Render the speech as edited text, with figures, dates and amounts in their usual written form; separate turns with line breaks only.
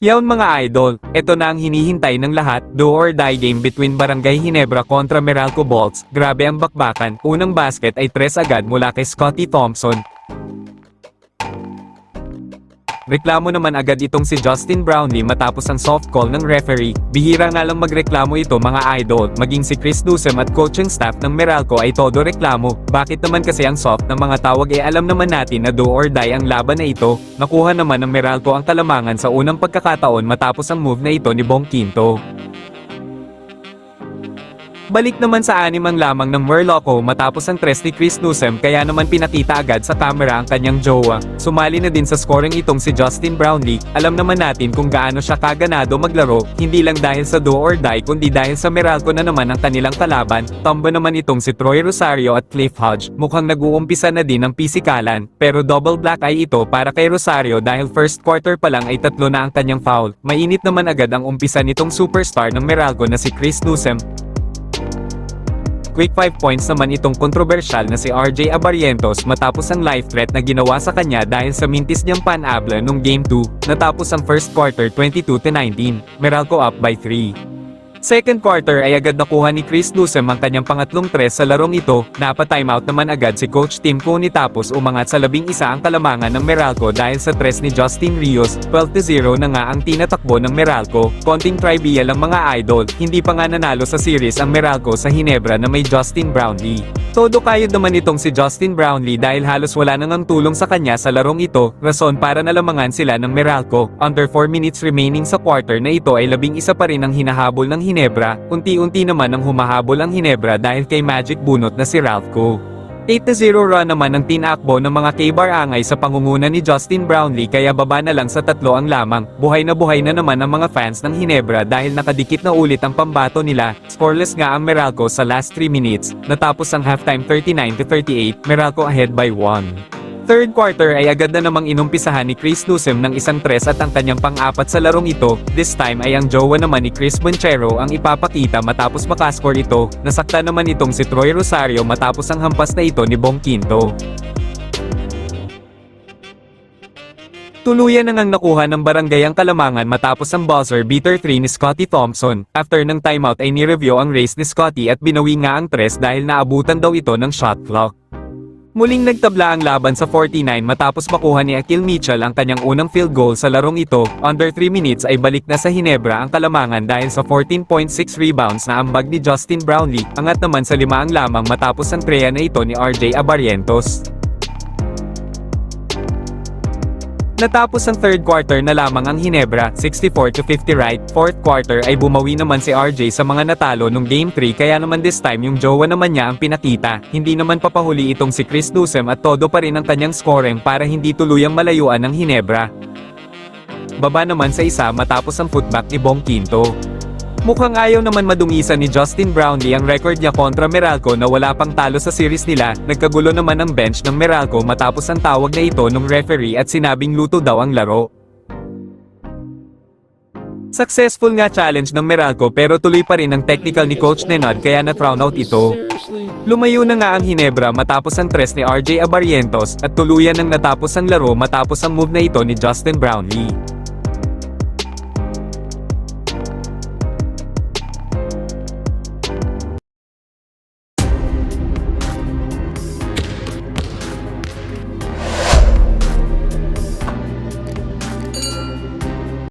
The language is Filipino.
Yawn mga idol, ito na ang hinihintay ng lahat, do or die game between Barangay Ginebra kontra Meralco Bolts. Grabe ang bakbakan, unang basket ay 3 agad mula kay Scottie Thompson. Reklamo naman agad itong si Justin Brownlee matapos ang soft call ng referee. Bihira nga lang magreklamo ito mga idol, maging si Chris Newsom at coaching staff ng Meralco ay todo reklamo. Bakit naman kasi ang soft ng mga tawag alam naman natin na do or die ang laban na ito. Nakuha naman ng Meralco ang kalamangan sa unang pagkakataon matapos ang move na ito ni Bong Quinto. Balik naman sa 6 lamang ng Meralco matapos ang 3 ni Chris Newsom kaya naman pinakita agad sa camera ang kanyang jowa. Sumali na din sa scoring itong si Justin Brownlee. Alam naman natin kung gaano siya kaganado maglaro, hindi lang dahil sa do or die kundi dahil sa Meralco na naman ang kanilang kalaban. Tombo naman itong si Troy Rosario at Cliff Hodge. Mukhang nag-uumpisa na din ang pisikalan, pero double black eye ito para kay Rosario dahil first quarter pa lang ay 3 na ang kanyang foul. Mainit naman agad ang umpisa nitong superstar ng Meralco na si Chris Newsom. Quick 5 points naman itong kontrobersyal na si RJ Abarientos matapos ang life threat na ginawa sa kanya dahil sa mintis niyang panabla nung Game 2, natapos ang first quarter 22-19, Meralco up by 3. Second quarter ay agad nakuha ni Chris Newsom ang kanyang pangatlong 3 sa larong ito, napa-timeout naman agad si Coach Tim Coney tapos umangat sa 11 ang kalamangan ng Meralco dahil sa 3 ni Justin Rios, 12-0 na nga ang tinatakbo ng Meralco. Konting trivia lang mga idol, hindi pa nga nanalo sa series ang Meralco sa Ginebra na may Justin Brownlee. Todo kayod naman itong si Justin Brownlee dahil halos wala nang tulong sa kanya sa larong ito, rason para nalamangan sila ng Meralco. Under 4 minutes remaining sa quarter na ito ay 11 pa rin ang hinahabol ng Ginebra, unti-unti naman ang humahabol ang Ginebra dahil kay Magic bunot na si Ralphco. 8-0 run naman ang tinakbo ng mga K-Barangay sa pangunguna ni Justin Brownlee kaya baba na lang sa 3 ang lamang. Buhay na naman ang mga fans ng Ginebra dahil nakadikit na ulit ang pambato nila. Scoreless nga ang Meralco sa last 3 minutes, natapos ang halftime 39-38, Meralco ahead by 1. Third quarter ay agad na namang inumpisahan ni Chris Newsom ng isang 3 at ang kanyang pang-4 sa larong ito. This time ay ang jowa naman ni Chris Bonchero ang ipapakita matapos makascore ito. Nasakta naman itong si Troy Rosario matapos ang hampas na ito ni Bong Quinto. Tuluyan na ngang nakuha ng barangay ang kalamangan matapos ang buzzer beater 3 ni Scottie Thompson. After ng timeout ay ni-review ang race ni Scottie at binawi nga ang 3 dahil naabutan daw ito ng shot clock. Muling nagtabla ang laban sa 49 matapos makuha ni Akil Mitchell ang kanyang unang field goal sa larong ito. Under 3 minutes ay balik na sa Ginebra ang kalamangan dahil sa 14.6 rebounds na ambag ni Justin Brownlee. Angat naman sa 5 ang lamang matapos ang treya na ito ni RJ Abarientos. Natapos ang third quarter na lamang ang Ginebra, 64-50 right. Fourth quarter ay bumawi naman si RJ sa mga natalo nung Game 3 kaya naman this time yung jowa naman niya ang pinakita. Hindi naman papahuli itong si Chris Newsom at todo pa rin ang kanyang scoring para hindi tuluyang malayuan ng Ginebra. Baba naman sa 1 matapos ang putback ni Bong Quinto. Mukhang ayaw naman madumisan ni Justin Brownlee ang record niya kontra Meralco na wala pang talo sa series nila. Nagkagulo naman ang bench ng Meralco matapos ang tawag na ito ng referee at sinabing luto daw ang laro. Successful nga challenge ng Meralco pero tuloy pa rin ang technical ni Coach Nenad kaya na-thrown out ito. Lumayo na nga ang Ginebra matapos ang 3 ni RJ Abarientos at tuluyan nang natapos ang laro matapos ang move na ito ni Justin Brownlee.